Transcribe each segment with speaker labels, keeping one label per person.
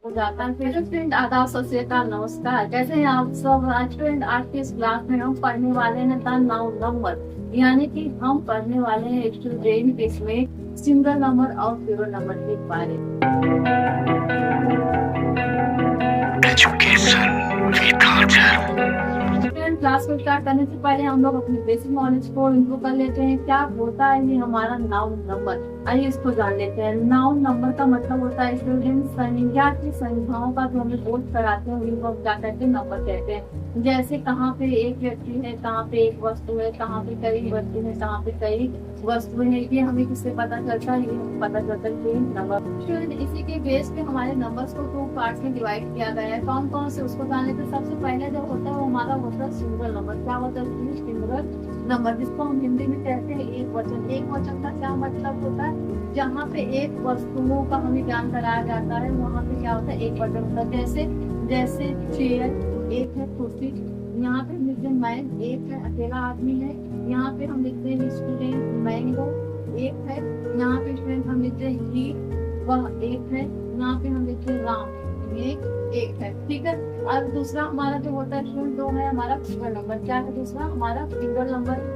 Speaker 1: हो जाता है। फिर फ्रेंड आदाब, सत श्री अकाल, नमस्कार। कैसे हैं आप सब? आज फ्रेंड आज के इस क्लास में हम पढ़ने वाले हैं द नाउन नंबर, यानी कि हम पढ़ने वाले हैं स्टूडेंट इसमें सिंगल नंबर और प्लूरल नंबर के बारे में। फ्रेंड क्लास को स्टार्ट करने से पहले हम लोग अपनी बेसिक नॉलेज को इम्प्रूव कर लेते हैं। क्या होता है ये हमारा नाउन नंबर, आइए इसको जान लेते हैं। नाउन नंबर का मतलब होता है स्टूडेंट संख्या की संख्याओं का जो हमें बोध कराते हैं उनको हम क्या कहते हैं? नंबर कहते हैं। जैसे कहाँ पे एक व्यक्ति है, कहाँ पे एक वस्तु है, कहाँ पे कई व्यक्ति है, कहाँ पे कई वस्तुएं है, ये हमें किससे पता चलता है? ये हमें पता चलता है कि नंबर। स्टूडेंट इसी के बेस पे हमारे नंबर्स को 2 पार्ट्स में डिवाइड किया गया है। कौन कौन से उसको जान लेते हैं। सबसे पहले जो होता है वो हमारा होता है सिंगल नंबर। क्या होता है? सिंगल नंबर, जिसको हम हिंदी में कहते हैं एक वचन। एक वचन का क्या मतलब होता है? जहाँ पे एक वस्तुओं का हमें ज्ञान कराया जाता है वहाँ पे क्या होता है? एक वचन होता है। जैसे जैसे चेयर एक है, कुर्सी, यहाँ पे हम लिखते हैं मैन एक है, अकेला आदमी है। यहाँ पे हम लिखते हैं स्टूडेंट, मैंगो एक है। यहाँ पे स्टूडेंट हम लिखते हैं ही, वह एक है। यहाँ पे हम लिखते हैं राम, ये एक है। ठीक है। और दूसरा हमारा जो होता है स्टूडेंट दो है हमारा फिंगर नंबर। क्या है दूसरा? हमारा फिंगर नंबर।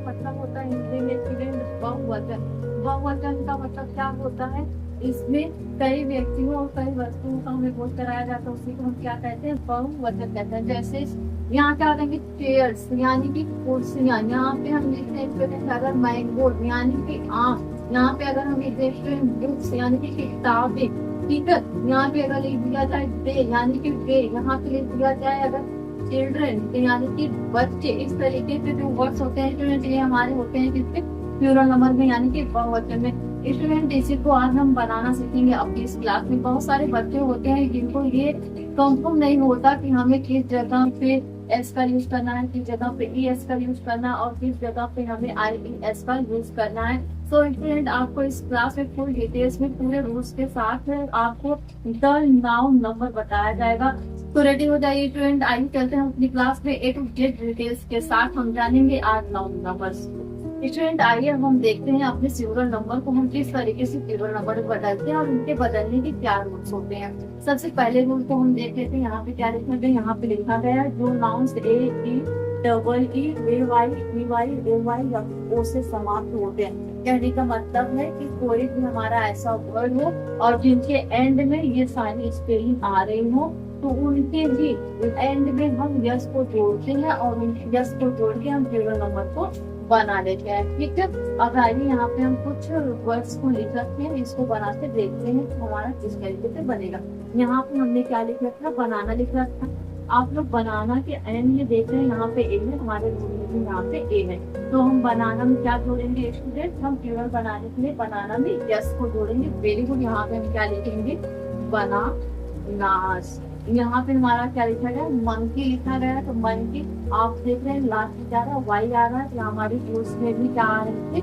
Speaker 1: मतलब होता है हिंदी में स्टूडेंट बहुवचन। बहुवचन का मतलब क्या होता है? इसमें कई व्यक्तियों और कई वस्तुओं का हमें बोध कराया जाता है, उसी को हम क्या कहते हैं? बहुवचन कहते हैं। जैसे यहाँ क्या करेंगे? चेयर्स यानी कि कुर्सियाँ। यहाँ पे हम लिखते हैं अगर मैंगो यानी कि आम। यहाँ पे अगर हम लिखते हैं बुक्स यानी कि किताबें। ठीक है। यहाँ पे अगर लिख दिया जाए डे यानी कि डे, यहाँ पे लिख दिया जाए अगर चिल्ड्रन यानी कि बच्चे। इस तरीके से जो वर्ड्स होते हैं स्टूडेंट ये हमारे होते हैं किसके? प्लूरल नंबर में यानी कि बहुवचन में। स्टूडेंट इसी को आज हम बनाना सीखेंगे अपनी इस क्लास में। बहुत सारे बच्चे होते हैं जिनको ये कंफर्म नहीं होता कि हमें किस जगह पे एस का यूज करना है, किस जगह पे ई एस का यूज करना है और किस जगह पे हमें आई ई एस का यूज करना है। सो स्टूडेंट आपको इस क्लास में फुल डिटेल्स में पूरे रूल्स के साथ आपको द नाउन नंबर बताया जाएगा। तो रेडी हो जाइए स्टूडेंट, आइए चलते हैं अपनी क्लास में। ए टू जेड डिटेल्स के साथ हम जानेंगे आज नाउन नंबर्स। स्टूडेंट आइए अब हम देखते हैं अपने सिंगल नंबर को हम किस तरीके से सिंगल नंबर बदलते हैं और उनके बदलने के क्या रूल्स होते हैं। सबसे पहले रूल को हम देख लेते हैं। यहाँ पे क्या लिखा गया? यहाँ पे लिखा गया है जो नाउन्स ए ई डबल ई ए वाई ई वाई ए वाई या ओ से समाप्त होते हैं। कहने का मतलब है कि कोई भी हमारा ऐसा वर्ड हो और जिनके एंड में ये सारी स्पेलिंग आ रही हो तो उनके ही एंड में हम यस को जोड़ते हैं और उन यस को जोड़ के हम सिंगल नंबर को बना लेते हैं। ठीक है। अब आइए यहाँ पे हम कुछ वर्ड्स को लिख रखते हैं, इसको बना के देखते हैं कि हमारा किस तरीके से बनेगा। यहाँ पे हमने क्या लिख रखा? बनाना लिख रखा। आप लोग बनाना के एंड में देख रहे हैं यहाँ पे ए है, हमारे यहाँ पे ए है। तो हम बनाना में क्या जोड़ेंगे स्टूडेंट? हम प्लूरल बनाने के लिए बनाना में यस को जोड़ेंगे। Very good. यहाँ पे हम क्या लिखेंगे? बनानास। यहाँ पे हमारा क्या लिखा गया? मंकी लिखा गया है। तो मंकी आप देख रहे हैं लास्ट में क्या रहा है? वाई आ रहा है। तो हमारी रूल्स में भी क्या आ रहे थे?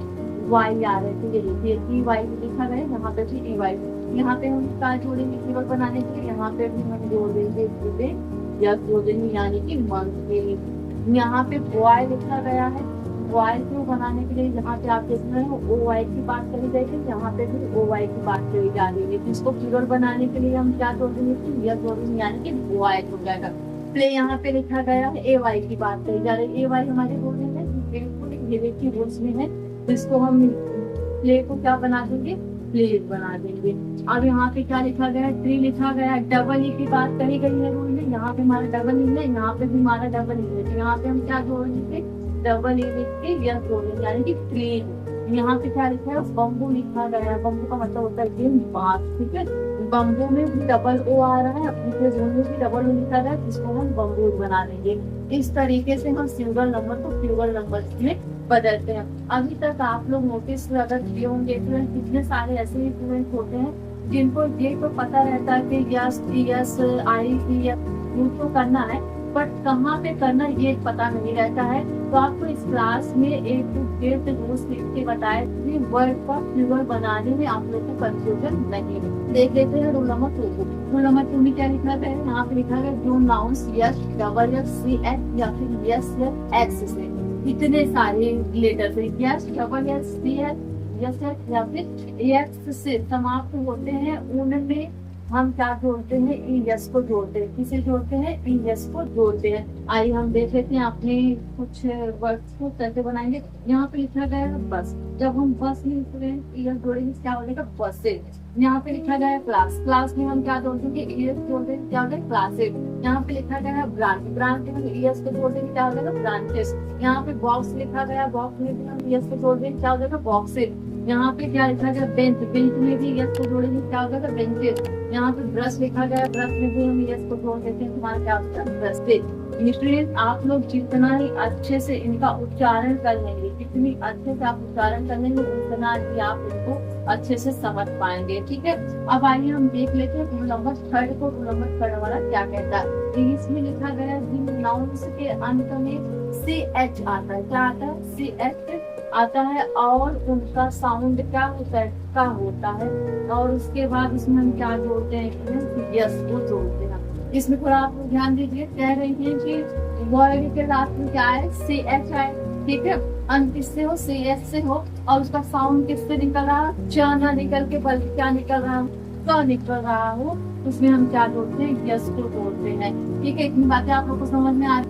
Speaker 1: वाई आ रहे थे। ये देखिए ई वाई लिखा गया है, यहाँ पे भी ई वाई। यहाँ पे हम क्या जोड़ेंगे प्लूरल बनाने के लिए? यहाँ पे भी हम जोड़ देंगे यस जोड़ देंगे यानी कि मंकी। यहाँ पे बॉय लिखा गया है। बॉय को बनाने के लिए यहाँ पे आप देख रहे हो ओ वाई की बात करी जाएगी, यहाँ पे भी ओ वाई की बात करी जा रही है। इसको प्लूरल बनाने के लिए हम क्या जोड़ देंगे? यस जोड़ देंगे यानी कि बॉय हो जाएगा। प्ले यहाँ पे लिखा गया है ए वाई की बात करी जा रही है। ए वाई हमारे बोल रहे हैं बिल्कुल ये की रूल्स में है, जिसको हम प्ले को क्या बना देंगे? प्लेज बना देंगे। अब यहाँ पे क्या लिखा गया है? ट्री लिखा गया है। डबल ई की बात करी गई है रूल में। यहाँ पे हमारा डबल ई है, यहाँ पे भी हमारा डबल ई है। तो यहाँ पे हम क्या जोड़ेंगे? डबल ई लिख के यस जोड़ेंगे यानी कि ट्री। यहाँ पे क्या लिखा है? बम्बू लिखा गया है। बम्बू का मतलब होता है बांस। ठीक है। बम्बू में भी डबल ओ आ रहा है, अपने में भी डबल ओ लिखा गया है, जिसको हम बम्बू बना देंगे। इस तरीके से हम सिंगल नंबर को प्लूरल नंबर में बदलते हैं। अभी तक आप लोग नोटिस अगर किए होंगे कितने सारे ऐसे स्टूडेंट होते हैं जिनको ये तो पता रहता है कि यस यस आई यूज तो करना है, बट कहाँ पे करना ये पता नहीं रहता है। तो आपको इस क्लास में एक टू जेड रूल्स लिख के बताए वर्ड का प्लूरल बनाने में आप लोग को कंफ्यूजन नहीं है। देख लेते हैं रूल नंबर 2 को। रूल नंबर 2 में क्या लिखा है? यहाँ पे लिखा है जो nouns S double S C S या फिर यस एक्स से इतने सारे लेटर से S double S C S S या फिर एक्स से समाप्त होते हैं, उनमें हम क्या जोड़ते हैं, ई एस को जोड़ते हैं। किसे जोड़ते हैं, ई एस को जोड़ते हैं। आइए हम देख लेते हैं अपने कुछ वर्ड्स को कैसे बनाएंगे। यहाँ पे लिखा गया है बस, जब हम बस में ई एस जोड़ेंगे क्या हो जाएगा, बसेज। यहाँ पे लिखा गया है क्लास, क्लास में हम क्या जोड़ देंगे, ई एस जोड़ देंगे, क्या हो जाएगा, क्लासेज। यहाँ पे लिखा गया है ब्रांच, ब्रांच में हम ई एस को जोड़ देंगे, क्या हो जाएगा, ब्रांचेस। यहाँ पे बॉक्स लिखा गया, बॉक्स में भी हम ई एस को जोड़ देंगे, क्या हो जाएगा, बॉक्सेज। यहाँ पे क्या लिखा गया, बेंच, बेंच में भी यस को जोड़ेंगे, क्या हो जाएगा, बेंचेस। यहाँ पे ब्रश लिखा गया, ब्रश में भी हम यस को जोड़ देते हैं, हमारा क्या होता है, ब्रशेज। स्टूडेंट आप लोग जितना ही अच्छे से इनका उच्चारण कर लेंगे, जितनी अच्छे से आप उच्चारण कर लेंगे, उतना ही आप इनको अच्छे से समझ पाएंगे। ठीक है, अब आइए हम देख लेते हैं रूल नंबर 3 को। रूल नंबर 3 वाला क्या कहता है, इसमें लिखा गया जिन नाउन्स के अंत में सी एच आता है, क्या आता है, सी एच आता है, और उनका साउंड क्या होता है, का होता है, और उसके बाद इसमें हम क्या जोड़ते हैं, यस को जोड़ते हैं। इसमें थोड़ा आप ध्यान दीजिए, कह रही है कि वर्ड के लास्ट में क्या है, सी एच आए, ठीक है, अंत किससे हो, सी एच से हो, और उसका साउंड किससे निकल रहा है, च ना निकल के बल्कि क्या निकल रहा है, क निकल रहा हो, उसमें हम क्या जोड़ते हैं, यस को जोड़ते हैं। ठीक है, इतनी बातें आप लोग को समझ में आ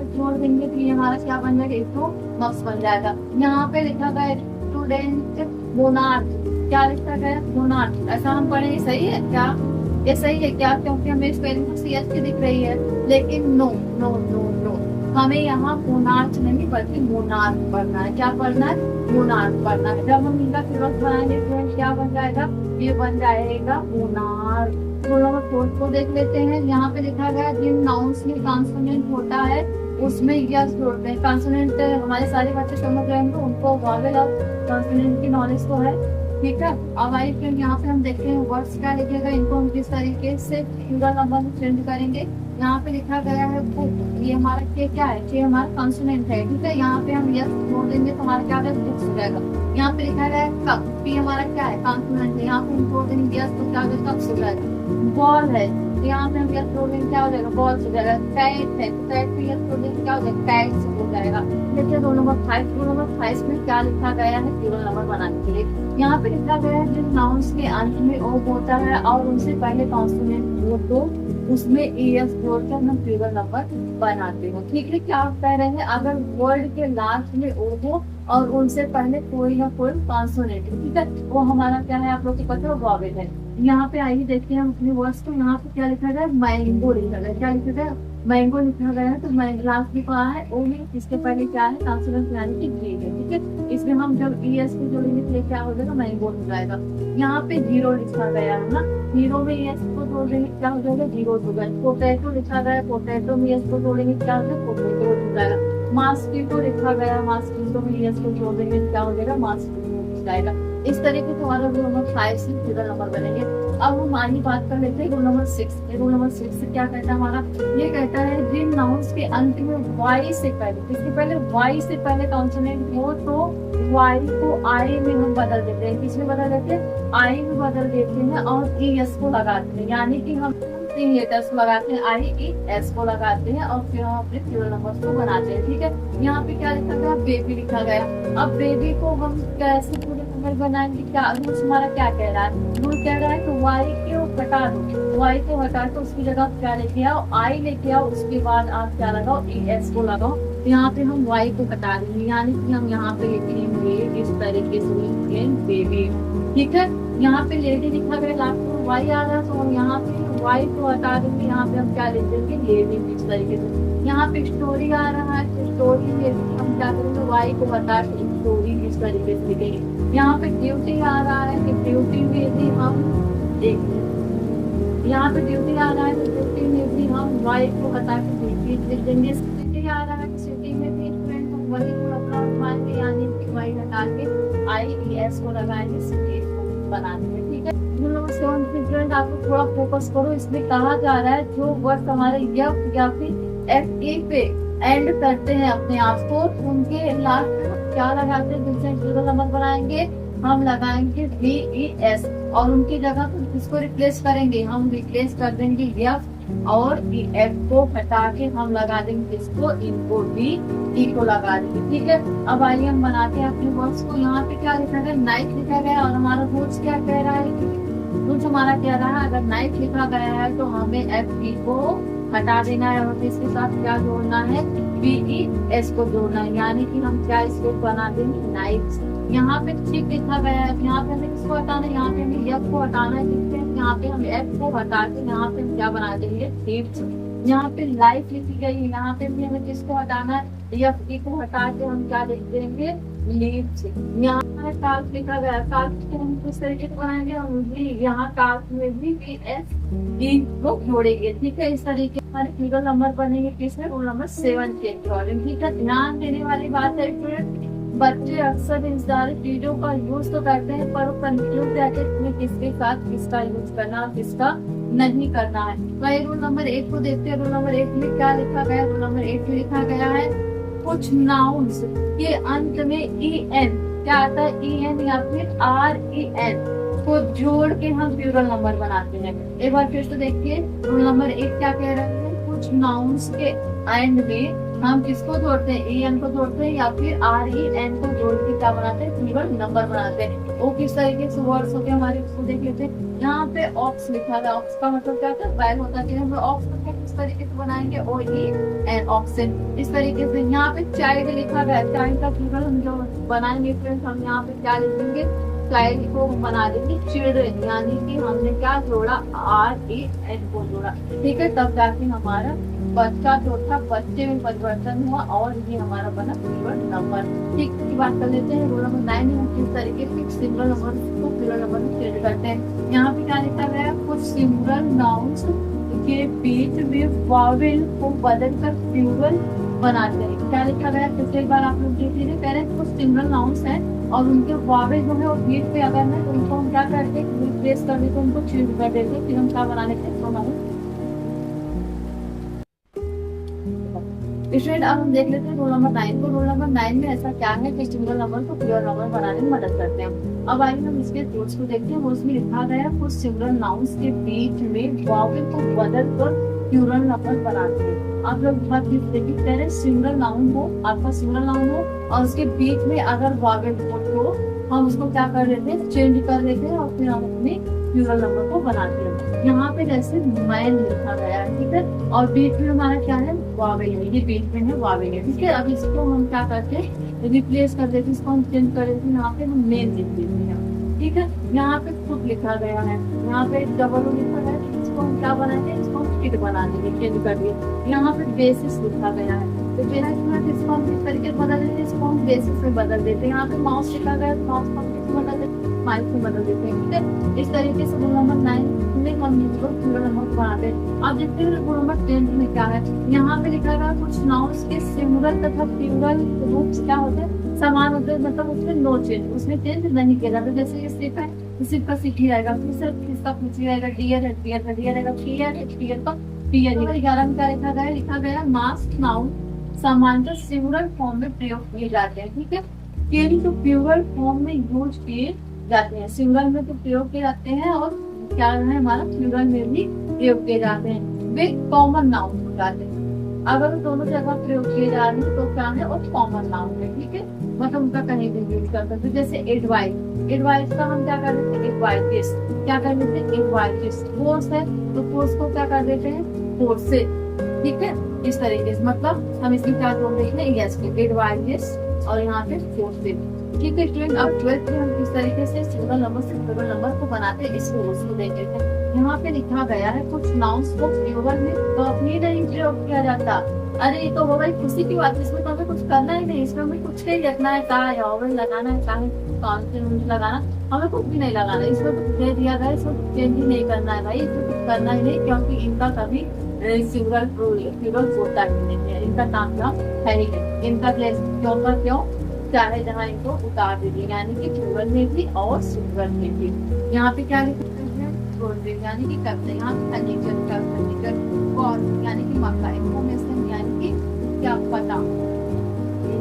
Speaker 1: जोड़ देंगे तो ये हमारा क्या बन जाएगा, एक तो मक्स बन जाएगा। यहाँ पे लिखा गया स्टूडेंट मोनार्क, क्या लिखा गया, मोनार्क, ऐसा हम पढ़ेंगे, सही है क्या, ये सही है क्या, क्योंकि हमें स्पेलिंग सी एच की दिख रही है, लेकिन नो नो नो नो, हमें यहाँ मोनार्क नहीं बल्कि मोनार्क पढ़ना है। क्या पढ़ना है, मोनार्क पढ़ना है। जब हम इनका सिलेबस बनाएंगे तो क्या बन जाएगा, ये बन जाएगा मोनार्क। रोल नंबर 4 को देख लेते हैं। यहाँ पे लिखा गया जिन नाउन्स में कॉन्सोनेंट होता है उसमें यस जोड़ते हैं। कॉन्सोनेंट हमारे सारे बच्चे समझ रहे हैं, उनको वॉवेल और कॉन्सोनेंट की नॉलेज तो है, ठीक है। अब आइए फिर यहाँ पे हम देखते हैं वर्ड्स क्या लिखेगा, इनको हम किस तरीके से प्लूरल नंबर में चेंज करेंगे। यहाँ पे लिखा गया है बुक, ये हमारा के क्या है, के हमारा कॉन्सोनेंट है, ठीक है। यहाँ पे हम यस जोड़ देंगे तो हमारा क्या होगा, बुक्स हो जाएगा। यहाँ पे लिखा गया है कप, पी हमारा क्या है, कॉन्सोनेंट है, यहाँ पे हम जोड़ देंगे यस तो क्या होगा, कप्स हो जाएगा। बॉल है, यहाँ पे हम यस जोड़ देंगे, क्या हो जाएगा, बॉल्स हो जाएगा। कैट है, कैट पे यस जोड़ देंगे, क्या हो जाएगा, कैट्स हो जाएगा। देखिए रोल नंबर 5, रोल नंबर 5 में क्या लिखा गया है, प्लूरल नंबर बनाने के लिए। यहाँ पे लिखा गया है जिन नाउन्स के अंत में ओ होता है और उनसे पहले कॉन्सोनेंट हो तो उसमें एस जोड़कर हम प्लूरल नंबर बनाते हैं, ठीक है। क्या आप कह रहे हैं, अगर वर्ड के लास्ट में ओ हो और उनसे पहले कोई ना कोई कॉन्सोनेंट, ठीक है, वो हमारा क्या है, आप लोग को पता है, वॉवेल है। यहाँ पे आइए देखते हैं हम अपने वर्ड्स को। यहाँ पे क्या लिखा गया, मैंगो लिखा गया, क्या लिखा गया, मैंगो लिखा गया है। तो लास्ट में क्या है, ओ में, इसके पहले क्या है, कॉन्सोनेंट यानी कि जी है, ठीक है। इसमें हम जब ई एस को जोड़ेंगे तो क्या हो जाएगा, मैंगो हो जाएगा। यहाँ पे जीरो लिखा गया है ना, जीरो में एस को जोड़ देंगे क्या हो जाएगा, जीरो हो जाएगा। पोटैटो लिखा गया, पोटैटो में एस को जोड़ेंगे क्या हो जाएगा, पोटैटो हो जाएगा। मास्कीटो लिखा गया, मास्कीटो में एस को जोड़ देंगे क्या हो जाएगा, मास्कीटो हो जाएगा। इस तरीके से हमारा रूल नंबर 5 से प्लूरल नंबर बनेंगे। अब हम आगे बात कर लेते हैं रूल नंबर 6। रूल नंबर 6 से क्या कहता है हमारा, ये कहता है जिन नाउन्स के अंत में वाई से पहले, किसके पहले, वाई से पहले कॉन्सोनेंट हो तो वाई को आई में हम बदल देते हैं। किसमें बदल देते हैं, आई में बदल देते हैं और ई एस को लगाते हैं, यानी कि हम 3 लेटर्स लगाते हैं, आई ई एस को लगाते हैं और फिर हम अपने प्लूरल नंबर्स को बनाते हैं, ठीक है। यहाँ पे क्या लिखा गया, बेबी लिखा गया। अब बेबी को हम कैसे प्लूरल नंबर बनाएंगे, क्या रूल्स हमारा क्या कह रहा है, रूल कह रहा है कि वाई को हटा दो, वाई को हटा के उसकी जगह क्या लेके आओ, आई लेके आओ, उसके बाद आप क्या लगाओ, ई एस को लगाओ। यहाँ पे हम वाई को हटा देंगे, यानी कि हम यहाँ पे लिखेंगे इस तरीके से लिखेंगे बेबी, ठीक है। यहाँ पे लेडी लिखा गया, लास्ट में वाई आ रहा है तो हम यहाँ पे वाई को हटा देंगे, यहाँ पे हम क्या लिख देंगे, लेडी, इस तरीके से। यहाँ पे स्टोरी आ रहा है तो स्टोरी में हम क्या करेंगे, वाई को हटा के स्टोरी इस तरीके से लिखेंगे। यहाँ पे ड्यूटी आ रहा है कि ड्यूटी में भी हम देखिए, यहाँ पे ड्यूटी आ रहा है तो ड्यूटी में भी हम वाई को हटा के ड्यूटी लिख देंगे। सिटी आ रहा है, सिटी में भी स्टूडेंट हम वही को अपना मानेंगे, यानी कि वाई हटा के आई ई एस को लगाएंगे, सिटी को बना देंगे, ठीक है। रूल नंबर 7 स्टूडेंट आपको थोड़ा फोकस करो, इसमें कहा जा रहा है जो वर्ड हमारे यफ या फिर एफ ए पे एंड करते हैं अपने आप को, उनके लास्ट में क्या लगाते हैं, जिनसे प्लूरल नंबर बनाएंगे, हम लगाएंगे वी ई एस, और उनकी जगह पर किसको रिप्लेस करेंगे, हम रिप्लेस कर देंगे एफ और ई एफ को हटा के हम लगा देंगे किसको, इनको वी ई को लगा देंगे, ठीक है। अब आइए हम बनाते हैं अपने वर्ड्स को। यहाँ पे क्या लिखा गया, नाइट लिखा गया और हमारा रूल्स क्या कह रहा है, कुछ हमारा क्या रहा, अगर नाइफ लिखा गया है तो हमें एफ ई को हटा देना है और इसके साथ क्या जोड़ना है, बी ई एस को जोड़ना है, यानी कि हम क्या इसको बना देंगे, नाइफ। यहाँ पे चिप लिखा गया है, यहाँ पे हमें किसको हटाना है, यहाँ पे हमें एफ को हटाना है, देखते हैं यहाँ पे हम एफ को हटा के यहाँ पे हम क्या बना देंगे, चिप्स। यहाँ पे लाइफ लिखी गई है, यहाँ पे भी हमें किसको हटाना है, एफ ई को हटा के हम क्या लिख देंगे, लीव्स। यहाँ पर काल्फ लिखा गया है, काल्फ को हम किस तरीके से बनाएंगे, हम भी यहाँ काल्फ में भी बी एस डी को जोड़ेंगे, ठीक है। इस तरीके हमारे फिगर नंबर बनेंगे किसमें, रोल नंबर 7 के अकॉर्डिंग, ठीक है। ध्यान देने वाली बात है स्टूडेंट, बच्चे अक्सर इन सारी चीजों का यूज तो करते हैं पर वो कंफ्यूज रहते हैं इसमें किसके साथ किसका यूज करना और किसका नहीं करना है। वही रूल नंबर 1 को देखते हैं। रूल नंबर 1 में क्या लिखा गया है, रूल नंबर 1 में लिखा गया है कुछ नाउन्स के अंत में ई एन क्या आता है, ई एन या फिर आर ई एन को जोड़ के हम प्लूरल नंबर बनाते हैं। एक बार फिर से देखिए, रूल नंबर 1 क्या कह रहे हैं, कुछ नाउन्स के एंड में हम किसको जोड़ते हैं, ए एन को जोड़ते हैं या फिर आर ई एन को जोड़ के क्या बनाते हैं, प्लूरल नंबर बनाते हैं। वो किस तरीके से वर्ड्स होते हैं हमारे, उसको देख लेते हैं। यहाँ पे ऑक्स लिखा है, ऑक्स का मतलब क्या होता है, बैल होता है। हम ऑक्स को किस तरीके से बनाएंगे, ओ ई एन ऑक्सन, इस तरीके से। यहाँ पे चाइल्ड लिखा गया है, चाइल्ड का प्लूरल हम जो बनाएंगे फ्रेंड्स, हम यहाँ पे क्या लिखेंगे, चाइल्ड को बना देंगे चिल्ड्रन, यानी कि हमने क्या जोड़ा, आर ई एन को जोड़ा, ठीक है। तब जाके हमारा बच्चा जो था बच्चे में परिवर्तन हुआ और ये हमारा बना प्लूरल नंबर। ठीक की बात कर लेते हैं। रूल नंबर 9 में हम किस तरीके से सिंगल नंबर को प्लूरल नंबर में चेंज करते हैं। यहाँ पे क्या लिखा गया है, कुछ सिंगल नाउन्स के बीच में वावेल को बदलकर प्लूरल बनाते हैं। क्या लिखा गया, पिछले बार आप लोग देख लीजिए, पहले कुछ सिंगल नाउन्स हैं और उनके वावेल जो है वो बीच पे अगर है तो उनको हम क्या करते हैं, रिप्लेस कर देते, उनको चेंज कर देते, फिर हम क्या बना लेते हैं, स्टूडेंट। अब हम देख लेते हैं रोल नंबर 9 को। रोल नंबर 9 में ऐसा क्या है कि सिंगल नंबर को प्योर नंबर बनाने में मदद करते हैं। अब आइए हम इसके रूल्स को देखते हैं। उसमें लिखा गया है कुछ सिंगल नाउन्स के बीच में वावेल को बदल कर प्लूरल नंबर बनाते हैं। आप लोग बात देखिए, पहले सिंगल नाउन हो, आपका सिंगल नाउन हो और उसके बीच में अगर वावेल हो तो हम उसको क्या कर देते हैं, चेंज कर देते हैं और फिर हम अपने प्लूरल नंबर को बनाते हैं। यहाँ पे जैसे मैन लिखा गया है, ठीक है, और बीच में हमारा क्या है, वावेल है, ये बीच में है वावेल है, ठीक है। अब इसको हम क्या करते हैं, रिप्लेस कर देते हैं, इसको हम चेंज कर देते हैं, यहाँ पे हम मेन लिख देते हैं, ठीक है। यहाँ पे खुद लिखा गया है, यहाँ पे डबल लिखा गया है, इसको हम क्या बनाते हैं, इसको हम किड बना देंगे, चेंज कर दिए। यहाँ पे बेसिस लिखा गया है, तो इसको हम किस तरीके से बदल देते हैं, इसको हम बेसिस में बदल देते हैं। यहाँ पे माउस लिखा गया है, माउस को हम किस बदल देते हैं, माइक में बदल देते हैं, ठीक है। इस तरीके से रूल नंबर 9 में हम इसको प्लूरल नंबर बनाते हैं। अब देखते हैं रूल नंबर 10 में क्या है। यहाँ पे लिखा गया कुछ नाउन्स के सिंगल तथा प्लूरल रूप्स क्या होते हैं, समान होते हैं, मतलब उसमें नो चेंज, उसमें चेंज नहीं किया जाता। जैसे ये सिर्फ है, सिर्फ का सिटी रहेगा, फिर इसका पूछी रहेगा, डियर है, डियर का डियर रहेगा, पियर है, पियर का पियर। 11 में क्या लिखा गया, लिखा गया मास्क नाउन सामान्यतः सिंगुलर फॉर्म में प्रयोग किए जाते हैं, ठीक है, किंतु प्लूरल फॉर्म में यूज किए जाते हैं। सिंगल में तो प्रयोग किए जाते हैं और क्या है हमारा प्लूरल में भी प्रयोग किए जाते हैं। वे कॉमन नाउन हो जाते हैं। अगर दोनों जगह प्रयोग किए जा रहे हैं तो क्या है, और कॉमन नाउन है, ठीक है, मतलब उनका कहीं भी यूज कर सकते हैं। जैसे एडवाइस, एडवाइस का हम क्या कर देते हैं, एडवाइस, क्या कर देते हैं, एडवाइस। फोर्स है तो फोर्स को क्या कर देते हैं, फोर्स से, ठीक है। इस तरीके से मतलब हम इसमें क्या जोड़ देते हैं, यस के एडवाइस और यहाँ पे फोर्स से, ठीक है स्टूडेंट। अब 12th में हम किस तरीके से सिंगल नंबर से प्लूरल नंबर को बनाते हैं, इस रूल्स को देख लेते हैं। यहाँ पे लिखा गया है कुछ नाउन्स को प्लूरल में कभी नहीं प्रयोग किया जाता। अरे ये तो हो गई खुशी की बात, इसमें तो हमें कुछ करना ही नहीं, इसमें हमें कुछ नहीं रखना है, कहा है ओवल लगाना है, कहा है कॉन्स्टेंट लगाना, हमें कुछ भी नहीं लगाना, इसमें कुछ दे दिया गया, इसमें चेंज ही नहीं करना है भाई, इसमें कुछ करना ही नहीं, क्योंकि इनका कभी सिंगल प्लूरल होता ही नहीं है, इनका काम है ही नहीं, इनका प्लेस क्यों का क्यों चाहे जहाँ इनको उतार दीजिए, यानी कि प्लूरल में भी और सिंगल में भी। यहाँ पे क्या लिखा है, यानी कि करते हैं, यहाँ फर्नीचर कॉर्न यानी कि मक्का, इन्फॉर्मेशन यानी कि क्या पता,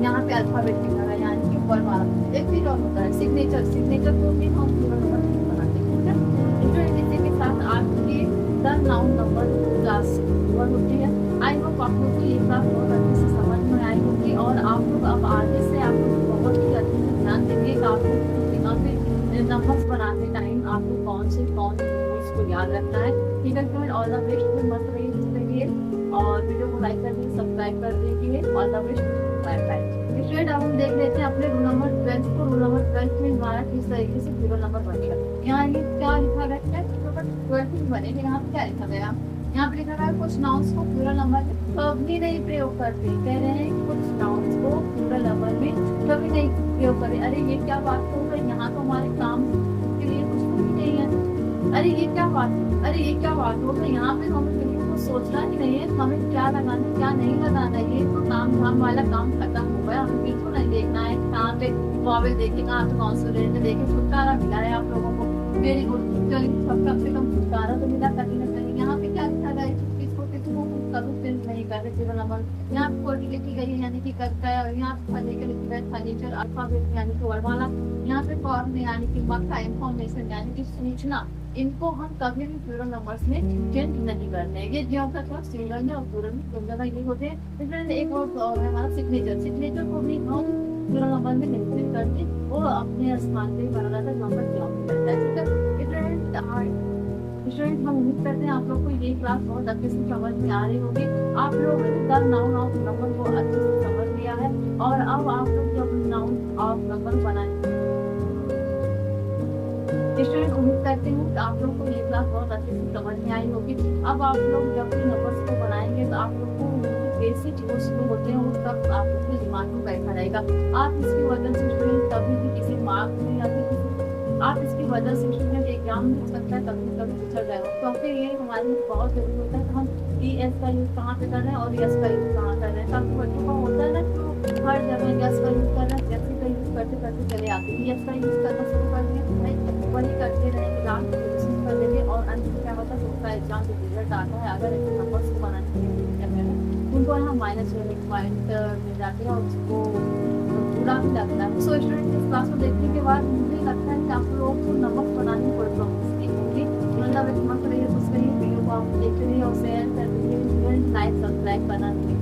Speaker 1: यहाँ पे अल्फाबेट लिखा है यानी कि ऊपर वाला। एक चीज और होता है सिग्नेचर, सिग्नेचर को भी हम प्लूरल नंबर बनाते हैं। इसी के साथ आपकी द नाउन नंबर क्लास 1 होती है। आई होप आप लोग को ये क्लास बहुत अच्छे से समझ में आई होगी और आप लोग अब आगे से आप लोग बहुत ही अच्छे से ध्यान देंगे कि आप लोग नंबर्स बनाते टाइम आपको कौन से याद रखना है। ठीक है स्टूडेंट, ऑल द बेस्ट, मस्त रहिए, खुश रहिए और वीडियो को लाइक कर दीजिए, सब्सक्राइब कर दीजिए। All the best, bye bye. Student अब हम देख लेते हैं अपने रूल नंबर 12 को। रूल नंबर 12 में हमारा किस तरीके से प्लूरल नंबर बनेगा। यहाँ ये क्या लिखा गया है, 12 में बनेगा। यहाँ पे क्या लिखा गया, यहाँ पे लिखा गया कुछ नाउन्स को प्लूरल नंबर कभी नहीं प्रयोग करते। कह रहे हैं कुछ नाउन्स को प्लूरल नंबर में कभी नहीं प्रयोग करें। अरे ये क्या बात हो गई, यहाँ तो हमारे काम के लिए कुछ भी नहीं है। अरे ये क्या बात हो गई, यहाँ पे हमें कुछ सोचना ही नहीं है, हमें क्या लगाना क्या नहीं लगाना। ये तो काम धाम वाला काम खत्म हो गया। हमें बिल्कुल नहीं देखना है कहाँ पे वॉवेल देखे, कहाँ पे कॉन्सोनेंट देखे। छुटकारा मिला है आप लोगों को, वेरी गुड। चलिए सब कम से कम छुटकारा तो मिला कहीं ना कहीं। यहाँ पे क्या लिखा गया है, कभी प्रिंट नहीं कर रहे प्लूरल नंबर। यहाँ पे कोटी लिखी गई है यानी कि करता है। यहाँ पे फर्नीचर लिखा है, फर्नीचर अल्फाबेट यानी कि वर्णमाला। यहाँ पे फॉर्म यानी कि मक्का, इंफॉर्मेशन यानी कि सूचना। इनको हम कभी भी प्लूरल नंबर्स में चेंज नहीं करने। ये जो का सिंगल में और प्लूरल में दोनों जगह ये होते हैं। इसमें एक और है हमारा सिग्नेचर। सिग्नेचर को भी हम प्लूरल नंबर में नहीं प्रिंट करते, वो अपने स्थान पे बना रहता है जहाँ पर बिलोंग करता है। ठीक है स्टूडेंट, हम उम्मीद करते हैं आप लोग को ये क्लास बहुत अच्छे से समझ में आ रही होगी। आप लोगों ने द नाउन ऑफ नंबर को अच्छे से समझ लिया है और अब आप लोग जब नाउन ऑफ नंबर बनाएंगे, स्टूडेंट उम्मीद करते हैं कि आप लोग को ये क्लास बहुत अच्छे से समझ में आई होगी। अब आप लोग जब भी नंबर्स को बनाएंगे तो आप लोग को बेसिक जो शुरू होते हैं वो सब आप लोग के दिमाग में बैठा रहेगा। आप इसकी वजह से स्टूडेंट कभी भी किसी मार्क्स में या फिर आप इसकी वजह से स्टूडेंट एग्जाम में हो सकता है कभी कभी पिछड़ जाएगा। क्योंकि ये हमारे लिए बहुत जरूरी होता है कि हम ES का यूज कहाँ पे कर रहे हैं और यस का यूज कहाँ कर रहे हैं। ताकि बच्चों का होता है ना कि हर जगह यस का यूज कर रहे हैं, यस का यूज करते करते चले आते हैं। यस का यूज करना शुरू कर दिया, वही करते रहेंगे, लास्ट में कोशिश कर देंगे और अंत में क्या होता है उसका एग्जाम जो रिजल्ट आता है अगर ऐसे नंबर्स को बनाने के लिए क्या करें उनको यहाँ -1 मिल जाते हैं और उसको बुरा भी लगता है। सो स्टूडेंट इस क्लास को देखने के बाद मुझे लगता है कि आप लोगों को नंबर बनाने में कोई प्रॉब्लम नहीं होगी। मतलब मत रहिए, कुछ करिए, वीडियो को आप देखते रहिए और शेयर कर दीजिए। लाइक सब्सक्राइब करना नहीं